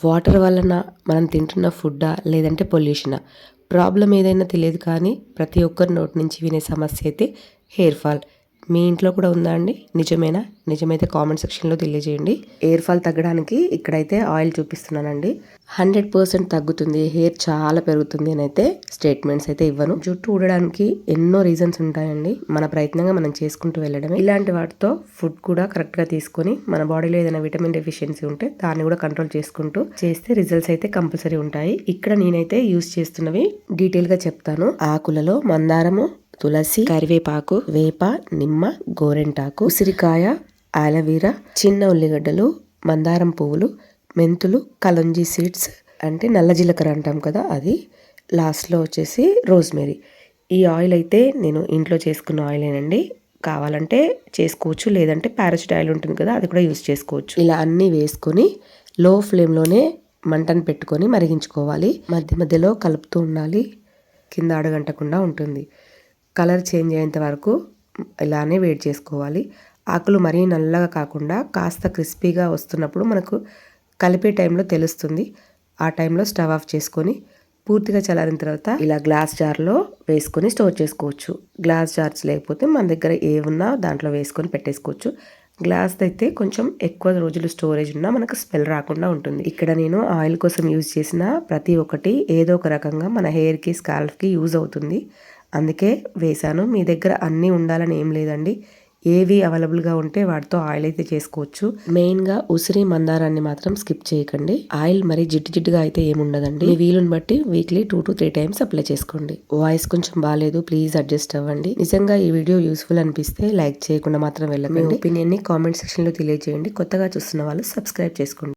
Water వలన మనం తింటున్న ఫుడ్డా లేదంటే పొల్యూషనా? ప్రాబ్లమ్ ఏదైనా తెలియదు కానీ ప్రతి ఒక్కరి నోటి నుంచి వినే సమస్య అయితే హెయిర్ ఫాల్. మీ ఇంట్లో కూడా ఉందా అండి? నిజమేనా? నిజమైతే కామెంట్ సెక్షన్లో తెలియజేయండి. హెయిర్ ఫాల్ తగ్గడానికి ఇక్కడైతే ఆయిల్ చూపిస్తున్నానండి. 100% తగ్గుతుంది, హెయిర్ చాలా పెరుగుతుంది అని అయితే స్టేట్మెంట్స్ అయితే ఇవ్వను. జుట్టు ఊడడానికి ఎన్నో రీజన్స్ ఉంటాయండి. మన ప్రయత్నంగా మనం చేసుకుంటూ వెళ్ళడమే. ఇలాంటి వాటితో ఫుడ్ కూడా కరెక్ట్గా తీసుకొని మన బాడీలో ఏదైనా విటమిన్ డెఫిషియన్సీ ఉంటే దాన్ని కూడా కంట్రోల్ చేసుకుంటూ చేస్తే రిజల్ట్స్ అయితే కంపల్సరీ ఉంటాయి. ఇక్కడ నేనైతే యూస్ చేస్తున్నవి డీటెయిల్గా చెప్తాను. ఆకులలో మందారము, తులసి, కరివేపాకు, వేప, నిమ్మ, గోరెంటాకు, ఉసిరికాయ, ఆలవీరా, చిన్న ఉల్లిగడ్డలు, మందారం పువ్వులు, మెంతులు, కలంజీ సీడ్స్ అంటే నల్ల జీలకర్ర అంటాం కదా అది, లాస్ట్లో వచ్చేసి రోజ్మెరీ. ఈ ఆయిల్ అయితే నేను ఇంట్లో చేసుకున్న ఆయిలేనండి. కావాలంటే చేసుకోవచ్చు, లేదంటే పారాషూట్ ఆయిల్ ఉంటుంది కదా అది కూడా యూస్ చేసుకోవచ్చు. ఇలా అన్నీ వేసుకొని లో ఫ్లేమ్లోనే మంటను పెట్టుకొని మరిగించుకోవాలి. మధ్య మధ్యలో కలుపుతూ ఉండాలి, కింద అడగంటకుండా ఉంటుంది. కలర్ చేంజ్ అయ్యేంత వరకు ఇలానే వేడి చేసుకోవాలి. ఆకులు మరీ నల్లగా కాకుండా కాస్త క్రిస్పీగా వస్తున్నప్పుడు మనకు కలిపే టైంలో తెలుస్తుంది. ఆ టైంలో స్టవ్ ఆఫ్ చేసుకొని పూర్తిగా చల్లారిన తర్వాత ఇలా గ్లాస్ జార్లో వేసుకొని స్టోర్ చేసుకోవచ్చు. గ్లాస్ జార్స్ లేకపోతే మన దగ్గర ఏమున్నా దాంట్లో వేసుకొని పెట్టేసుకోవచ్చు. గ్లాస్ అయితే కొంచెం ఎక్కువ రోజులు స్టోరేజ్ ఉన్నా మనకు స్మెల్ రాకుండా ఉంటుంది. ఇక్కడ నేను ఆయిల్ కోసం యూజ్ చేసిన ప్రతి ఒక్కటి ఏదో ఒక రకంగా మన హెయిర్కి, స్కాల్ఫ్కి యూజ్ అవుతుంది, అందుకే వేసాను. మీ దగ్గర అన్నీ ఉండాలని ఏం లేదండి, ఏవి అవైలబుల్గా ఉంటే వాటితో ఆయిల్ అయితే చేసుకోవచ్చు. మెయిన్గా ఉసిరి, మందారాన్ని మాత్రం స్కిప్ చేయకండి. ఆయిల్ మరి జిడ్డుగా అయితే ఏముండదండి. మీ వీలుని బట్టి వీక్లీ 2 to 3 times అప్లై చేసుకోండి. వాయిస్ కొంచెం బాగాలేదు, ప్లీజ్ అడ్జస్ట్ అవ్వండి. నిజంగా ఈ వీడియో యూస్ఫుల్ అనిపిస్తే లైక్ చేయకుండా మాత్రం వెళ్ళకండి. మీ ఒపీనియన్ని కామెంట్ సెక్షన్లో తెలియజేయండి. కొత్తగా చూస్తున్న వాళ్ళు సబ్స్క్రైబ్ చేసుకోండి.